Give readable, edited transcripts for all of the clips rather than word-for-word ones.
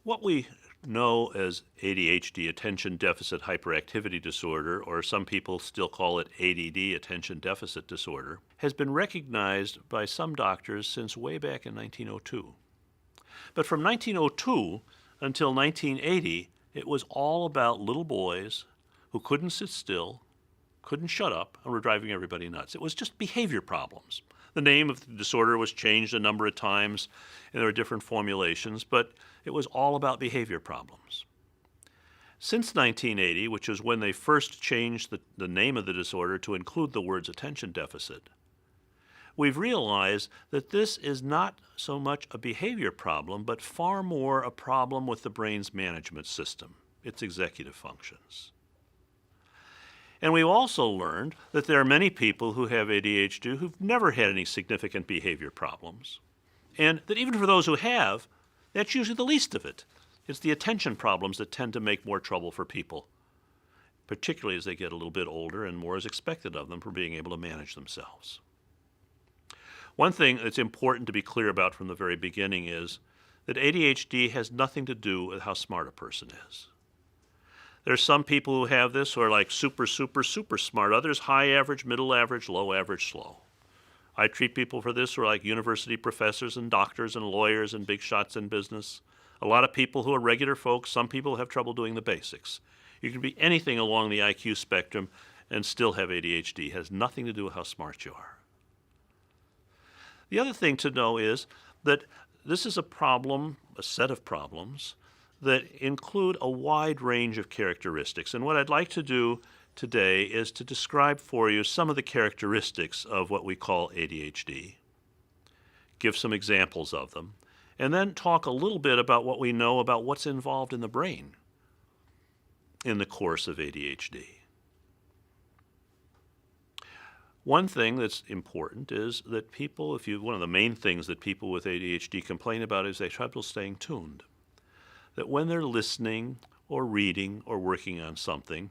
What we know as ADHD, attention deficit hyperactivity disorder, or some people still call it ADD, attention deficit disorder, has been recognized by some doctors since way back in 1902. But from 1902 until 1980, it was all about little boys who couldn't sit still, couldn't shut up, and were driving everybody nuts. It was just behavior problems. The name of the disorder was changed a number of times, and there were different formulations, but it was all about behavior problems. Since 1980, which is when they first changed the name of the disorder to include the words attention deficit, we've realized that this is not so much a behavior problem, but far more a problem with the brain's management system, its executive functions. And we've also learned that there are many people who have ADHD who've never had any significant behavior problems, and that even for those who have, that's usually the least of it. It's the attention problems that tend to make more trouble for people, particularly as they get a little bit older and more is expected of them for being able to manage themselves. One thing that's important to be clear about from the very beginning is that ADHD has nothing to do with how smart a person is. There's some people who have this who are like super smart. Others high average, middle average, low average, slow. I treat people for this who are like university professors and doctors and lawyers and big shots in business. A lot of people who are regular folks. Some people have trouble doing the basics. You can be anything along the IQ spectrum and still have ADHD. It has nothing to do with how smart you are. The other thing to know is that this is a problem, a set of problems, that include a wide range of characteristics. And what I'd like to do today is to describe for you some of the characteristics of what we call ADHD, give some examples of them, and then talk a little bit about what we know about what's involved in the brain in the course of ADHD. One thing that's important is that one of the main things that people with ADHD complain about is they have trouble staying tuned. That when they're listening or reading or working on something,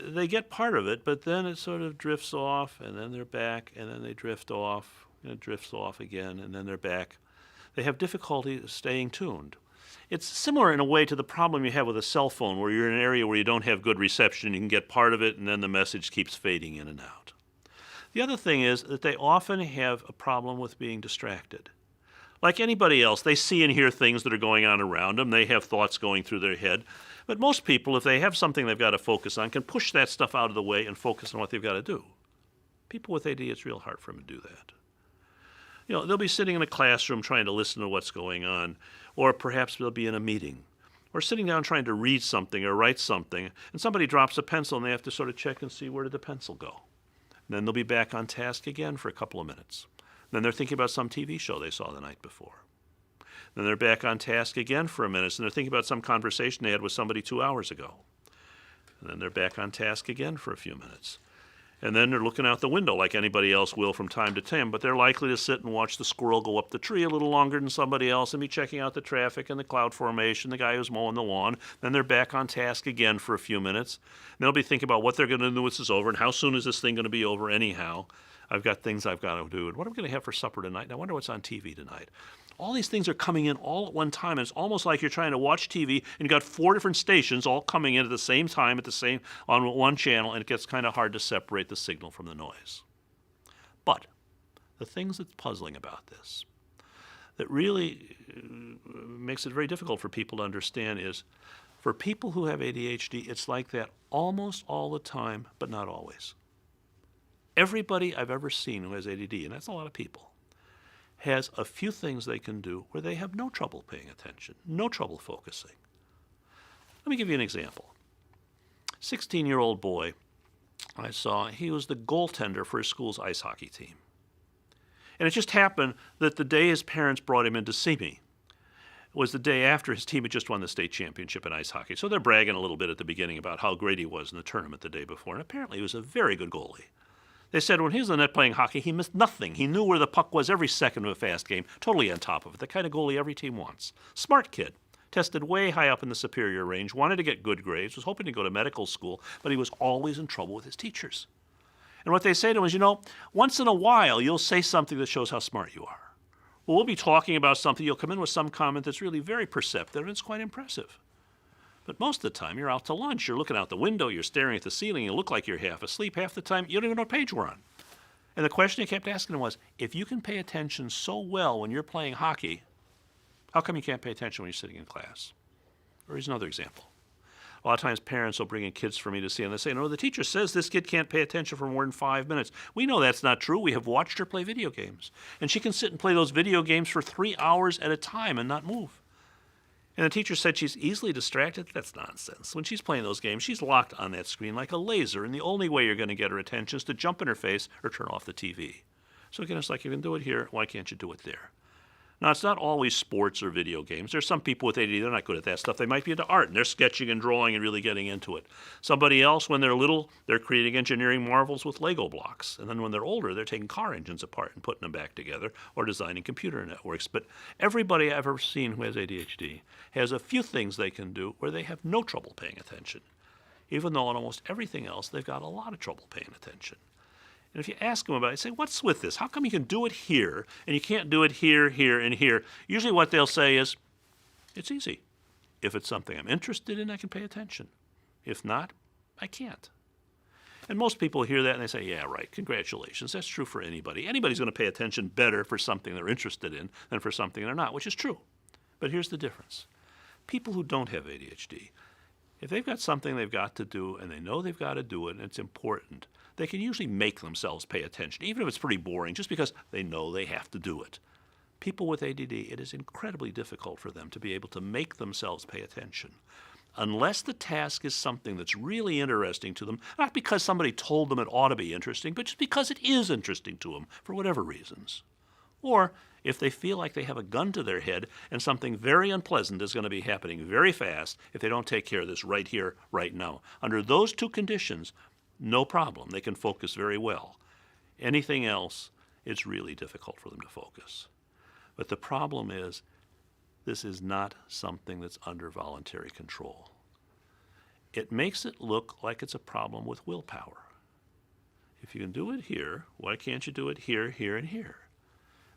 they get part of it, but then it sort of drifts off, and then they're back, and then they drift off, and it drifts off again, and then they're back. They have difficulty staying tuned. It's similar in a way to the problem you have with a cell phone, where you're in an area where you don't have good reception, you can get part of it, and then the message keeps fading in and out. The other thing is that they often have a problem with being distracted. Like anybody else, they see and hear things that are going on around them. They have thoughts going through their head. But most people, if they have something they've got to focus on, can push that stuff out of the way and focus on what they've got to do. People with AD, it's real hard for them to do that. You know, they'll be sitting in a classroom trying to listen to what's going on, or perhaps they'll be in a meeting, or sitting down trying to read something or write something, and somebody drops a pencil and they have to sort of check and see, where did the pencil go? And then they'll be back on task again for a couple of minutes. Then they're thinking about some TV show they saw the night before. Then they're back on task again for a minute, and they're thinking about some conversation they had with somebody 2 hours ago. And then they're back on task again for a few minutes. And then they're looking out the window like anybody else will from time to time, but they're likely to sit and watch the squirrel go up the tree a little longer than somebody else and be checking out the traffic and the cloud formation, the guy who's mowing the lawn. Then they're back on task again for a few minutes. And they'll be thinking about what they're going to do when this is over and how soon is this thing going to be over anyhow. I've got things I've got to do. And what am I going to have for supper tonight? And I wonder what's on TV tonight. All these things are coming in all at one time. And it's almost like you're trying to watch TV and you've got 4 different stations all coming in at the same time on one channel, and it gets kind of hard to separate the signal from the noise. But the things that's puzzling about this, that really makes it very difficult for people to understand, is for people who have ADHD, it's like that almost all the time, but not always. Everybody I've ever seen who has ADD, and that's a lot of people, has a few things they can do where they have no trouble paying attention, no trouble focusing. Let me give you an example. 16-year-old boy I saw, he was the goaltender for his school's ice hockey team. And it just happened that the day his parents brought him in to see me was the day after his team had just won the state championship in ice hockey. So they're bragging a little bit at the beginning about how great he was in the tournament the day before. And apparently he was a very good goalie. They said when he was in the net playing hockey, he missed nothing. He knew where the puck was every second of a fast game, totally on top of it, the kind of goalie every team wants. Smart kid, tested way high up in the superior range, wanted to get good grades, was hoping to go to medical school, but he was always in trouble with his teachers. And what they say to him is, once in a while you'll say something that shows how smart you are. Well, we'll be talking about something. You'll come in with some comment that's really very perceptive and it's quite impressive. But most of the time, you're out to lunch. You're looking out the window. You're staring at the ceiling. You look like you're half asleep. Half the time, you don't even know what page we're on. And the question he kept asking him was, if you can pay attention so well when you're playing hockey, how come you can't pay attention when you're sitting in class? Or here's another example. A lot of times parents will bring in kids for me to see, and they say, no, the teacher says this kid can't pay attention for more than 5 minutes. We know that's not true. We have watched her play video games. And she can sit and play those video games for 3 hours at a time and not move. And the teacher said she's easily distracted. That's nonsense. When she's playing those games, she's locked on that screen like a laser, and the only way you're going to get her attention is to jump in her face or turn off the TV. So again, it's like, you can do it here, why can't you do it there? Now, it's not always sports or video games. There's some people with ADD, they're not good at that stuff. They might be into art, and they're sketching and drawing and really getting into it. Somebody else, when they're little, they're creating engineering marvels with Lego blocks. And then when they're older, they're taking car engines apart and putting them back together or designing computer networks. But everybody I've ever seen who has ADHD has a few things they can do where they have no trouble paying attention, even though on almost everything else, they've got a lot of trouble paying attention. And if you ask them about it, say, what's with this? How come you can do it here and you can't do it here, here, and here? Usually what they'll say is, it's easy. If it's something I'm interested in, I can pay attention. If not, I can't. And most people hear that and they say, yeah, right, congratulations. That's true for anybody. Anybody's going to pay attention better for something they're interested in than for something they're not, which is true. But here's the difference. People who don't have ADHD, if they've got something they've got to do and they know they've got to do it and it's important, they can usually make themselves pay attention, even if it's pretty boring, just because they know they have to do it. People with ADD, it is incredibly difficult for them to be able to make themselves pay attention. Unless the task is something that's really interesting to them, not because somebody told them it ought to be interesting, but just because it is interesting to them for whatever reasons. Or if they feel like they have a gun to their head and something very unpleasant is going to be happening very fast if they don't take care of this right here, right now. Under those two conditions, no problem. They can focus very well. Anything else, it's really difficult for them to focus. But the problem is, this is not something that's under voluntary control. It makes it look like it's a problem with willpower. If you can do it here, why can't you do it here, here, and here?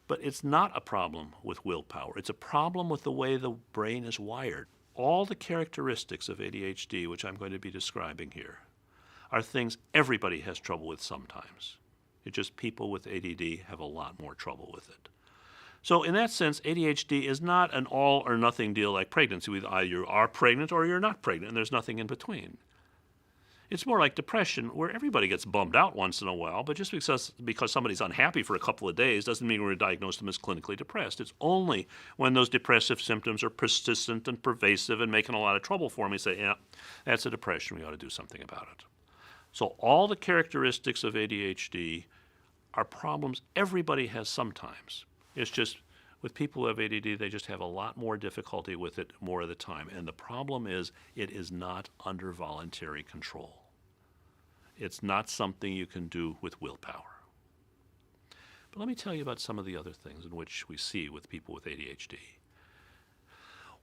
But it's not a problem with willpower. It's a problem with the way the brain is wired. All the characteristics of ADHD, which I'm going to be describing here, are things everybody has trouble with sometimes. It's just people with ADD have a lot more trouble with it. So in that sense, ADHD is not an all or nothing deal like pregnancy. Either you are pregnant or you're not pregnant, and there's nothing in between. It's more like depression, where everybody gets bummed out once in a while, but just because somebody's unhappy for a couple of days doesn't mean we're going to diagnose them as clinically depressed. It's only when those depressive symptoms are persistent and pervasive and making a lot of trouble for me, say, yeah, that's a depression, we ought to do something about it. So all the characteristics of ADHD are problems everybody has sometimes. It's just with people who have ADD, they just have a lot more difficulty with it more of the time. And the problem is it is not under voluntary control. It's not something you can do with willpower. But let me tell you about some of the other things in which we see with people with ADHD.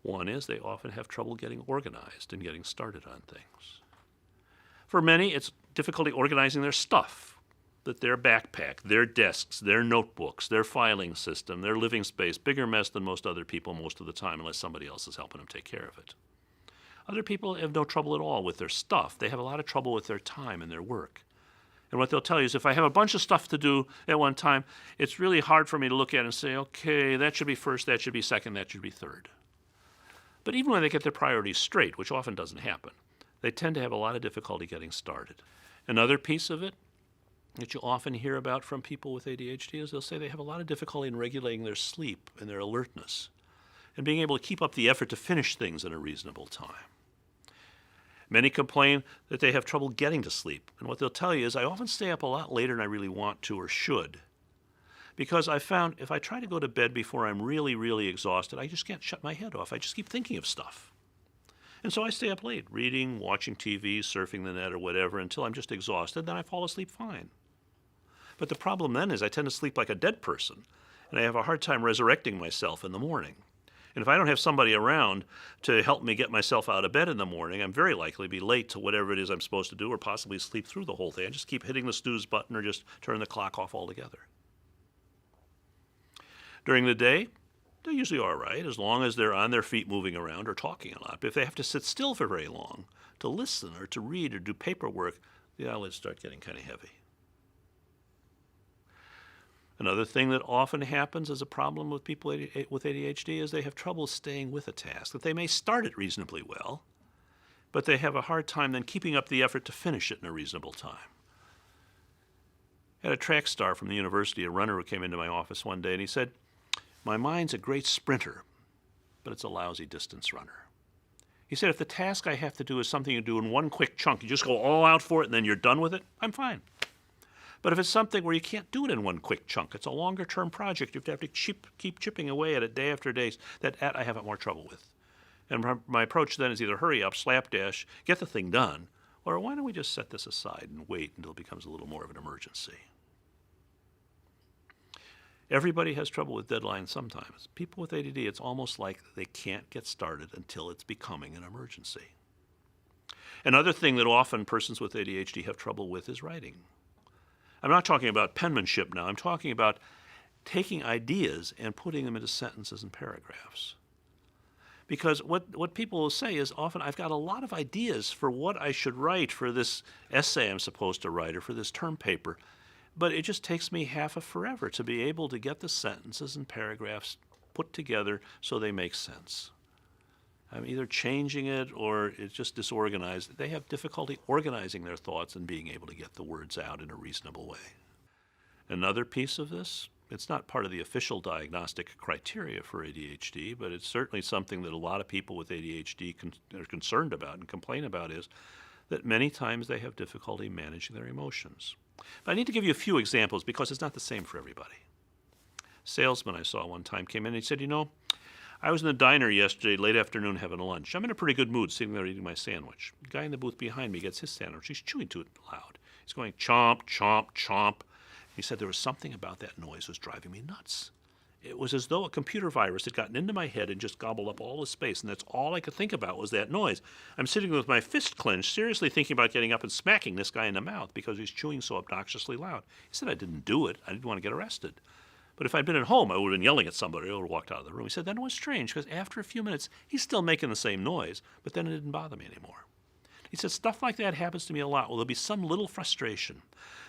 One is they often have trouble getting organized and getting started on things. For many, it's difficulty organizing their stuff, that their backpack, their desks, their notebooks, their filing system, their living space, bigger mess than most other people most of the time, unless somebody else is helping them take care of it. Other people have no trouble at all with their stuff. They have a lot of trouble with their time and their work. And what they'll tell you is, if I have a bunch of stuff to do at one time, it's really hard for me to look at and say, okay, that should be first, that should be second, that should be third. But even when they get their priorities straight, which often doesn't happen, they tend to have a lot of difficulty getting started. Another piece of it that you often hear about from people with ADHD is they'll say they have a lot of difficulty in regulating their sleep and their alertness and being able to keep up the effort to finish things in a reasonable time. Many complain that they have trouble getting to sleep, and what they'll tell you is, I often stay up a lot later than I really want to or should, because I found if I try to go to bed before I'm really, really exhausted, I just can't shut my head off. I just keep thinking of stuff. And so I stay up late, reading, watching TV, surfing the net or whatever, until I'm just exhausted. Then I fall asleep fine. But the problem then is I tend to sleep like a dead person, and I have a hard time resurrecting myself in the morning. And if I don't have somebody around to help me get myself out of bed in the morning, I'm very likely to be late to whatever it is I'm supposed to do, or possibly sleep through the whole thing. I just keep hitting the snooze button or just turn the clock off altogether. During the day, they're usually all right as long as they're on their feet moving around or talking a lot. But if they have to sit still for very long to listen or to read or do paperwork, the eyelids start getting kind of heavy. Another thing that often happens as a problem with people with ADHD is they have trouble staying with a task, that they may start it reasonably well, but they have a hard time then keeping up the effort to finish it in a reasonable time. I had a track star from the university, a runner who came into my office one day, and he said, "My mind's a great sprinter, but it's a lousy distance runner." He said, "If the task I have to do is something you do in one quick chunk, you just go all out for it and then you're done with it, I'm fine. But if it's something where you can't do it in one quick chunk, it's a longer-term project, you have to keep chipping away at it day after day, that I have more trouble with." And my approach then is either hurry up, slapdash, get the thing done, or why don't we just set this aside and wait until it becomes a little more of an emergency? Everybody has trouble with deadlines sometimes. People with ADD, it's almost like they can't get started until it's becoming an emergency. Another thing that often persons with ADHD have trouble with is writing. I'm not talking about penmanship now. I'm talking about taking ideas and putting them into sentences and paragraphs. Because what people will say is often, I've got a lot of ideas for what I should write for this essay I'm supposed to write or for this term paper, but it just takes me half of forever to be able to get the sentences and paragraphs put together so they make sense. I'm either changing it or it's just disorganized. They have difficulty organizing their thoughts and being able to get the words out in a reasonable way. Another piece of this, it's not part of the official diagnostic criteria for ADHD, but it's certainly something that a lot of people with ADHD are concerned about and complain about, is that many times they have difficulty managing their emotions. But I need to give you a few examples because it's not the same for everybody. A salesman I saw one time came in and he said, "I was in the diner yesterday, late afternoon, having lunch. I'm in a pretty good mood sitting there eating my sandwich. The guy in the booth behind me gets his sandwich. He's chewing to it loud. He's going chomp, chomp, chomp." He said there was something about that noise was driving me nuts. It was as though a computer virus had gotten into my head and just gobbled up all the space, and that's all I could think about was that noise. I'm sitting with my fist clenched, seriously thinking about getting up and smacking this guy in the mouth because he's chewing so obnoxiously loud. He said I didn't do it. I didn't want to get arrested. But if I'd been at home, I would have been yelling at somebody or walked out of the room. He said that was strange because after a few minutes, he's still making the same noise, but then it didn't bother me anymore. He said stuff like that happens to me a lot. Well, there'll be some little frustration.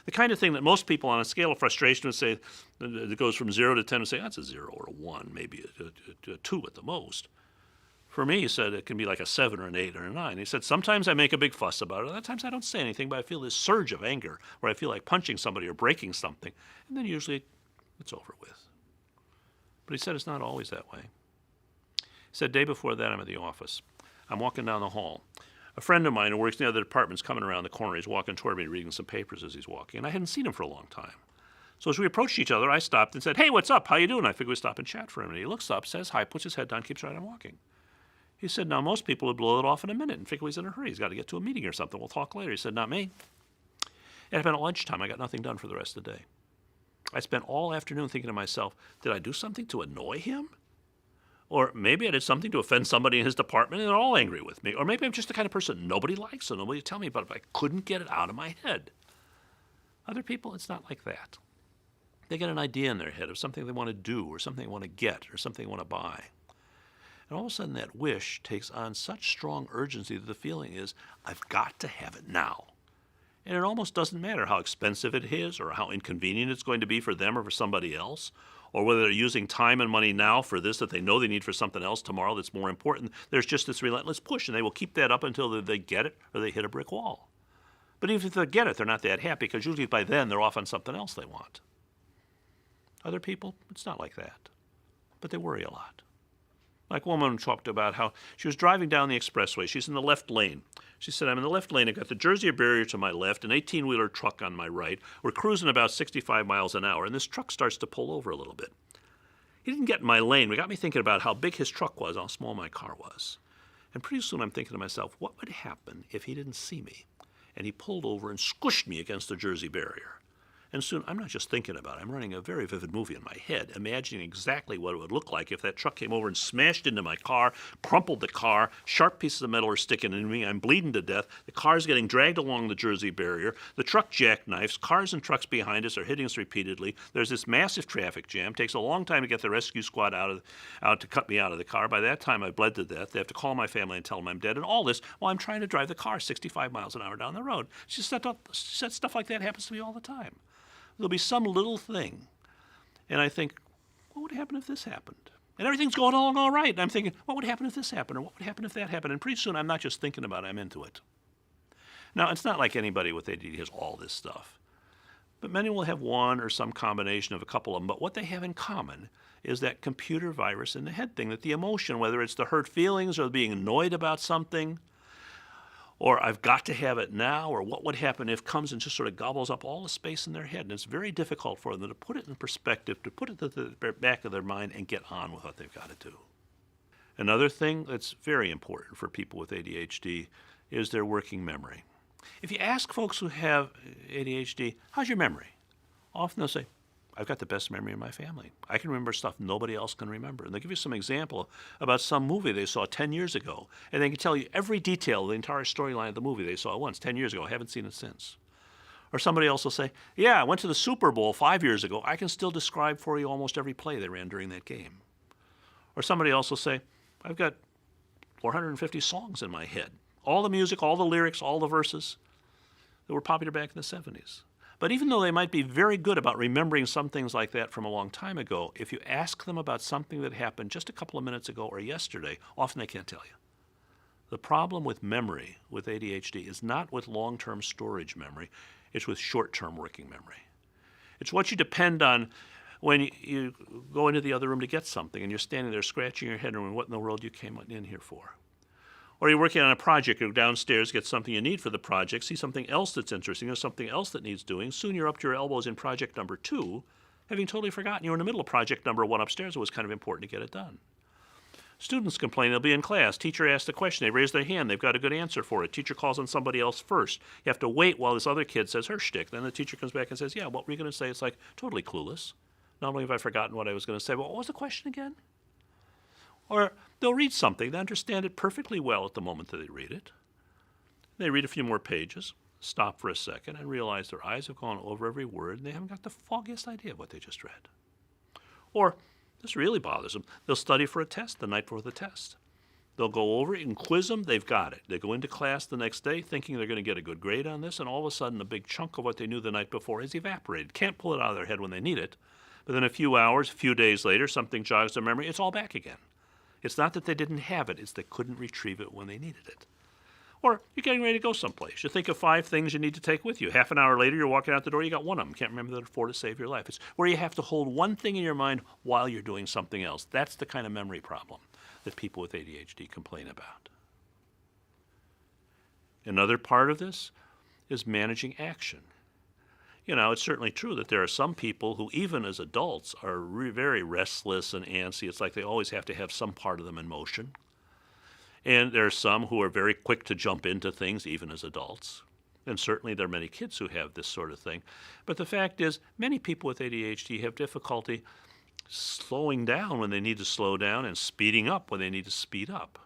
The kind of thing that most people on a scale of frustration would say, that goes from 0 to 10, would say, that's a 0 or a 1, maybe a 2 at the most. For me, he said, it can be like a 7 or an 8 or a 9. He said, sometimes I make a big fuss about it. Other times I don't say anything, but I feel this surge of anger where I feel like punching somebody or breaking something. And then usually it's over with. But he said it's not always that way. He said, day before that, I'm at the office. I'm walking down the hall. A friend of mine who works in the other department's coming around the corner. He's walking toward me, reading some papers as he's walking. And I hadn't seen him for a long time. So as we approached each other, I stopped and said, "Hey, what's up? How you doing?" I figured we'd stop and chat for a minute. He looks up, says hi, puts his head down, keeps right on walking. He said, now most people would blow it off in a minute and figure he's in a hurry. He's got to get to a meeting or something. We'll talk later. He said, not me. It had been at lunchtime. I got nothing done for the rest of the day. I spent all afternoon thinking to myself, did I do something to annoy him? Or maybe I did something to offend somebody in his department and they're all angry with me. Or maybe I'm just the kind of person nobody likes, so nobody will tell me about it, but I couldn't get it out of my head. Other people, it's not like that. They get an idea in their head of something they want to do or something they want to get or something they want to buy. And all of a sudden that wish takes on such strong urgency that the feeling is, I've got to have it now. And it almost doesn't matter how expensive it is or how inconvenient it's going to be for them or for somebody else, or whether they're using time and money now for this that they know they need for something else tomorrow that's more important. There's just this relentless push, and they will keep that up until they get it or they hit a brick wall. But even if they get it, they're not that happy because usually by then they're off on something else they want. Other people, it's not like that, but they worry a lot. Like a woman talked about how she was driving down the expressway. She's in the left lane. She said, I'm in the left lane. I've got the Jersey barrier to my left, an 18-wheeler truck on my right. We're cruising about 65 miles an hour, and this truck starts to pull over a little bit. He didn't get in my lane. It got me thinking about how big his truck was, how small my car was. And pretty soon I'm thinking to myself, what would happen if he didn't see me? And he pulled over and squished me against the Jersey barrier. And soon, I'm not just thinking about it, I'm running a very vivid movie in my head, imagining exactly what it would look like if that truck came over and smashed into my car, crumpled the car, sharp pieces of metal are sticking into me, I'm bleeding to death, the car's getting dragged along the Jersey barrier, the truck jackknifes, cars and trucks behind us are hitting us repeatedly, there's this massive traffic jam, takes a long time to get the rescue squad out to cut me out of the car. By that time, I bled to death. They have to call my family and tell them I'm dead, and all this while I'm trying to drive the car 65 miles an hour down the road. She said stuff like that happens to me all the time. There'll be some little thing, and I think, what would happen if this happened? And everything's going along all right, and I'm thinking, what would happen if this happened, or what would happen if that happened? And pretty soon, I'm not just thinking about it, I'm into it. Now, it's not like anybody with ADD has all this stuff, but many will have one or some combination of a couple of them, but what they have in common is that computer virus in the head thing, that the emotion, whether it's the hurt feelings or being annoyed about something, or I've got to have it now, or what would happen if comes and just sort of gobbles up all the space in their head. And it's very difficult for them to put it in perspective, to put it to the back of their mind and get on with what they've got to do. Another thing that's very important for people with ADHD is their working memory. If you ask folks who have ADHD, how's your memory? Often they'll say, I've got the best memory in my family. I can remember stuff nobody else can remember. And they'll give you some example about some movie they saw 10 years ago, and they can tell you every detail of the entire storyline of the movie they saw once 10 years ago. I haven't seen it since. Or somebody else will say, yeah, I went to the Super Bowl 5 years ago. I can still describe for you almost every play they ran during that game. Or somebody else will say, I've got 450 songs in my head. All the music, all the lyrics, all the verses that were popular back in the 70s. But even though they might be very good about remembering some things like that from a long time ago, if you ask them about something that happened just a couple of minutes ago or yesterday, often they can't tell you. The problem with memory with ADHD is not with long-term storage memory, it's with short-term working memory. It's what you depend on when you go into the other room to get something and you're standing there scratching your head and wondering what in the world you came in here for. Or you're working on a project, go downstairs, get something you need for the project, see something else that's interesting or something else that needs doing. Soon you're up to your elbows in project number 2, having totally forgotten you were in the middle of project number 1 upstairs. It was kind of important to get it done. Students complain they'll be in class. Teacher asks a question. They raise their hand. They've got a good answer for it. Teacher calls on somebody else first. You have to wait while this other kid says her shtick. Then the teacher comes back and says, yeah, what were you going to say? It's like totally clueless. Not only have I forgotten what I was going to say, but what was the question again? Or they'll read something. They understand it perfectly well at the moment that they read it. They read a few more pages, stop for a second, and realize their eyes have gone over every word, and they haven't got the foggiest idea of what they just read. Or, this really bothers them, they'll study for a test the night before the test. They'll go over it and quiz them, they've got it. They go into class the next day thinking they're going to get a good grade on this, and all of a sudden a big chunk of what they knew the night before has evaporated. Can't pull it out of their head when they need it, but then a few hours, a few days later, something jogs their memory, it's all back again. It's not that they didn't have it, it's they couldn't retrieve it when they needed it. Or you're getting ready to go someplace. You think of 5 things you need to take with you. Half an hour later, you're walking out the door, you got one of them. Can't remember the 4 to save your life. It's where you have to hold one thing in your mind while you're doing something else. That's the kind of memory problem that people with ADHD complain about. Another part of this is managing action. You know, it's certainly true that there are some people who, even as adults, are very restless and antsy. It's like they always have to have some part of them in motion. And there are some who are very quick to jump into things, even as adults. And certainly there are many kids who have this sort of thing. But the fact is, many people with ADHD have difficulty slowing down when they need to slow down and speeding up when they need to speed up.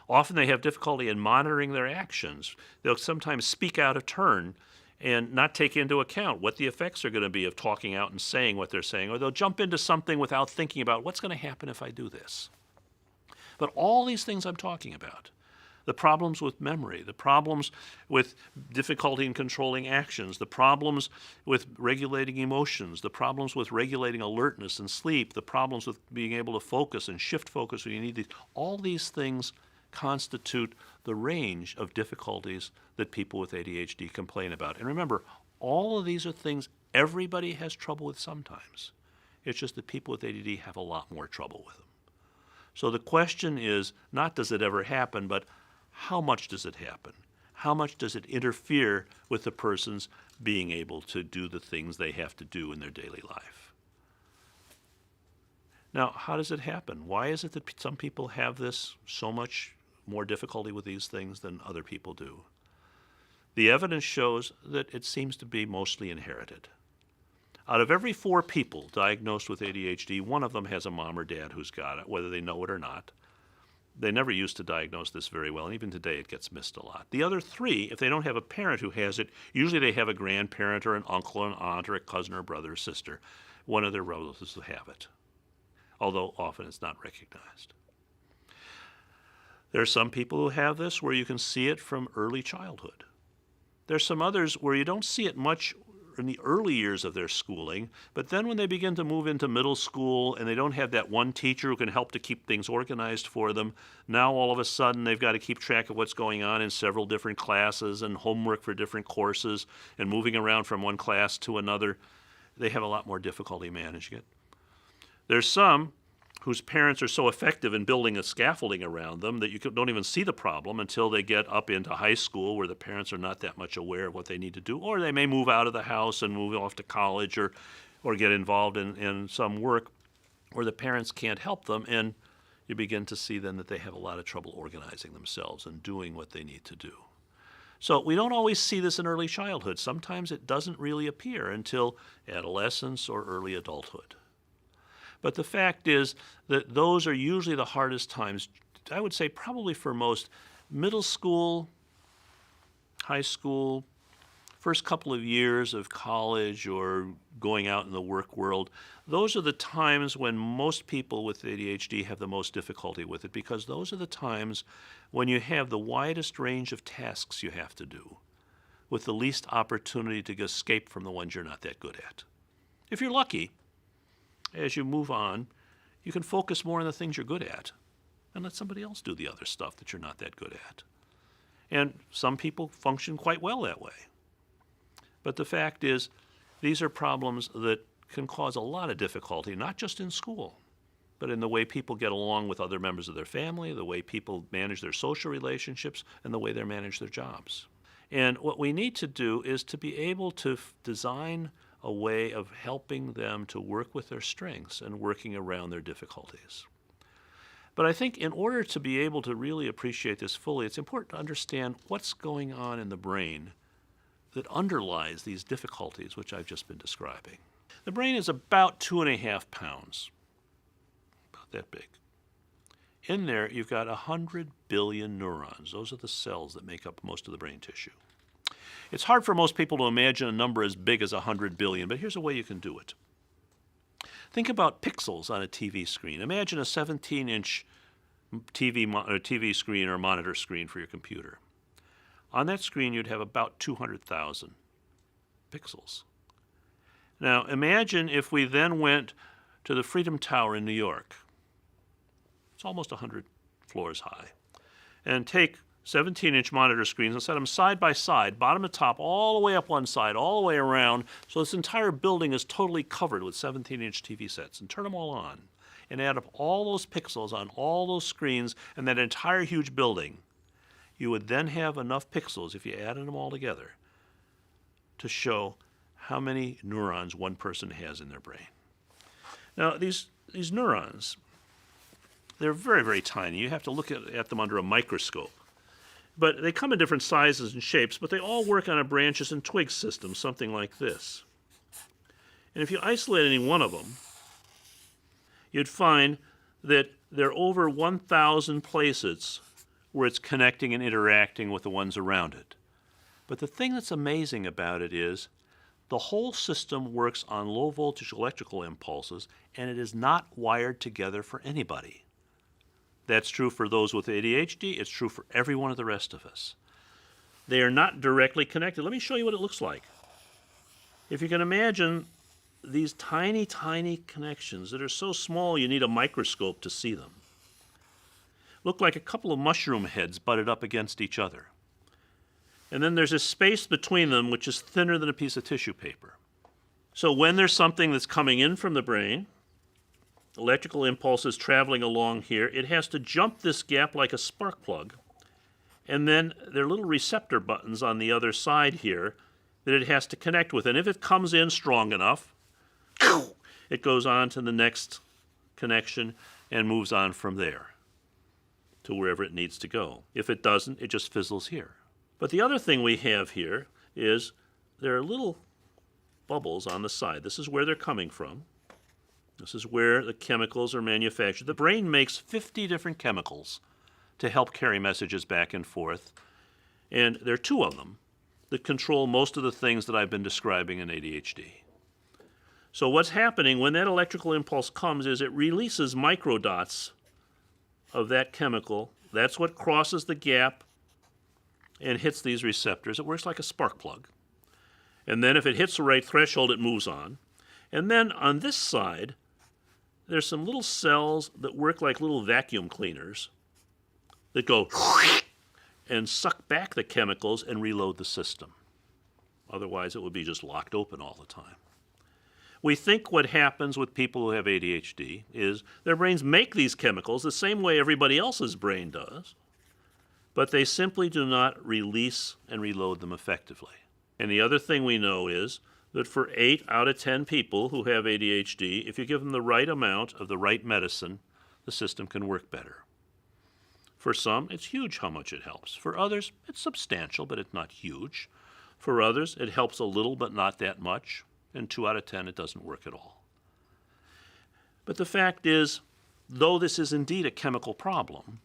Often they have difficulty in monitoring their actions. They'll sometimes speak out of turn and not take into account what the effects are going to be of talking out and saying what they're saying, or they'll jump into something without thinking about what's going to happen if I do this. But all these things I'm talking about, the problems with memory, the problems with difficulty in controlling actions, the problems with regulating emotions, the problems with regulating alertness and sleep, the problems with being able to focus and shift focus when you need to, all these things constitute the range of difficulties that people with ADHD complain about. And remember, all of these are things everybody has trouble with sometimes. It's just that people with ADD have a lot more trouble with them. So the question is not does it ever happen, but how much does it happen? How much does it interfere with the person's being able to do the things they have to do in their daily life? Now, how does it happen? Why is it that some people have this so much more difficulty with these things than other people do? The evidence shows that it seems to be mostly inherited. Out of every 4 people diagnosed with ADHD, one of them has a mom or dad who's got it, whether they know it or not. They never used to diagnose this very well, and even today it gets missed a lot. The other 3, if they don't have a parent who has it, usually they have a grandparent or an uncle or an aunt or a cousin or a brother or sister, one of their relatives who have it, although often it's not recognized. There are some people who have this where you can see it from early childhood. There's some others where you don't see it much in the early years of their schooling, but then when they begin to move into middle school and they don't have that one teacher who can help to keep things organized for them, now all of a sudden they've got to keep track of what's going on in several different classes and homework for different courses and moving around from one class to another. They have a lot more difficulty managing it. There's some whose parents are so effective in building a scaffolding around them that you don't even see the problem until they get up into high school, where the parents are not that much aware of what they need to do, or they may move out of the house and move off to college or get involved in some work where the parents can't help them, and you begin to see then that they have a lot of trouble organizing themselves and doing what they need to do. So we don't always see this in early childhood. Sometimes it doesn't really appear until adolescence or early adulthood. But the fact is that those are usually the hardest times, I would say probably for most. Middle school, high school, first couple of years of college or going out in the work world, those are the times when most people with ADHD have the most difficulty with it, because those are the times when you have the widest range of tasks you have to do with the least opportunity to escape from the ones you're not that good at. If you're lucky, as you move on, you can focus more on the things you're good at and let somebody else do the other stuff that you're not that good at. And some people function quite well that way. But the fact is, these are problems that can cause a lot of difficulty, not just in school, but in the way people get along with other members of their family, the way people manage their social relationships, and the way they manage their jobs. And what we need to do is to be able to design a way of helping them to work with their strengths and working around their difficulties. But I think in order to be able to really appreciate this fully, it's important to understand what's going on in the brain that underlies these difficulties which I've just been describing. The brain is about 2.5 pounds, about that big. In there, you've got 100 billion neurons. Those are the cells that make up most of the brain tissue. It's hard for most people to imagine a number as big as 100 billion, but here's a way you can do it. Think about pixels on a TV screen. Imagine a 17-inch TV screen or monitor screen for your computer. On that screen, you'd have about 200,000 pixels. Now, imagine if we then went to the Freedom Tower in New York. It's almost 100 floors high. And take 17-inch monitor screens and set them side by side, bottom to top, all the way up one side, all the way around, so this entire building is totally covered with 17-inch TV sets, and turn them all on, and add up all those pixels on all those screens and that entire huge building. You would then have enough pixels, if you added them all together, to show how many neurons one person has in their brain. Now, these neurons, they're very, very tiny. You have to look at them under a microscope. But they come in different sizes and shapes, but they all work on a branches and twigs system, something like this. And if you isolate any one of them, you'd find that there are over 1,000 places where it's connecting and interacting with the ones around it. But the thing that's amazing about it is the whole system works on low voltage electrical impulses, and it is not wired together for anybody. That's true for those with ADHD. It's true for every one of the rest of us. They are not directly connected. Let me show you what it looks like. If you can imagine these tiny, tiny connections that are so small you need a microscope to see them. Look like a couple of mushroom heads butted up against each other. And then there's a space between them which is thinner than a piece of tissue paper. So when there's something that's coming in from the brain, electrical impulses traveling along here, it has to jump this gap like a spark plug. And then there are little receptor buttons on the other side here that it has to connect with. And if it comes in strong enough, it goes on to the next connection and moves on from there to wherever it needs to go. If it doesn't, it just fizzles here. But the other thing we have here is there are little bubbles on the side. This is where they're coming from. This is where the chemicals are manufactured. The brain makes 50 different chemicals to help carry messages back and forth. And there are two of them that control most of the things that I've been describing in ADHD. So what's happening when that electrical impulse comes is it releases microdots of that chemical. That's what crosses the gap and hits these receptors. It works like a spark plug. And then if it hits the right threshold, it moves on. And then on this side, there's some little cells that work like little vacuum cleaners that go and suck back the chemicals and reload the system. Otherwise, it would be just locked open all the time. We think what happens with people who have ADHD is their brains make these chemicals the same way everybody else's brain does, but they simply do not release and reload them effectively. And the other thing we know is that for 8 out of 10 people who have ADHD, if you give them the right amount of the right medicine, the system can work better. For some, it's huge how much it helps. For others, it's substantial, but it's not huge. For others, it helps a little, but not that much. And 2 out of 10, it doesn't work at all. But the fact is, though this is indeed a chemical problem,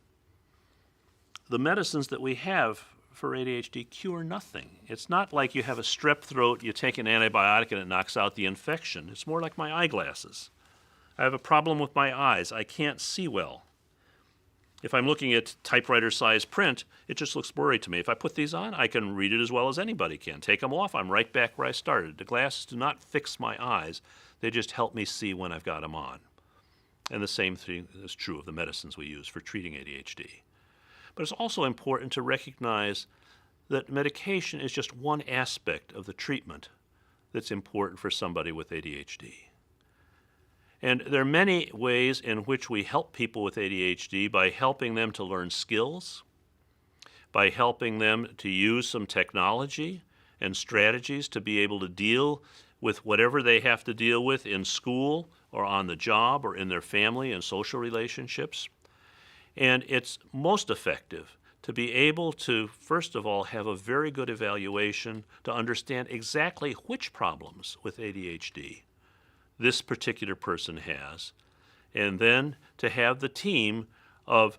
the medicines that we have for ADHD cure nothing. It's not like you have a strep throat, you take an antibiotic and it knocks out the infection. It's more like my eyeglasses. I have a problem with my eyes. I can't see well. If I'm looking at typewriter-sized print, it just looks blurry to me. If I put these on, I can read it as well as anybody can. Take them off, I'm right back where I started. The glasses do not fix my eyes. They just help me see when I've got them on. And the same thing is true of the medicines we use for treating ADHD. But it's also important to recognize that medication is just one aspect of the treatment that's important for somebody with ADHD. And there are many ways in which we help people with ADHD by helping them to learn skills, by helping them to use some technology and strategies to be able to deal with whatever they have to deal with in school or on the job or in their family and social relationships. And it's most effective to be able to, first of all, have a very good evaluation to understand exactly which problems with ADHD this particular person has, and then to have the team of,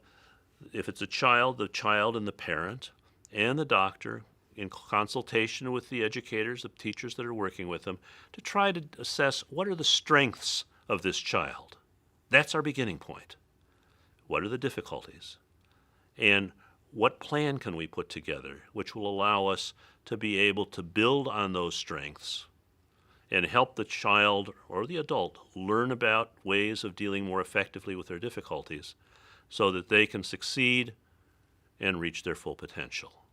if it's a child, the child and the parent and the doctor in consultation with the educators, the teachers that are working with them, to try to assess what are the strengths of this child. That's our beginning point. What are the difficulties? And what plan can we put together which will allow us to be able to build on those strengths and help the child or the adult learn about ways of dealing more effectively with their difficulties so that they can succeed and reach their full potential.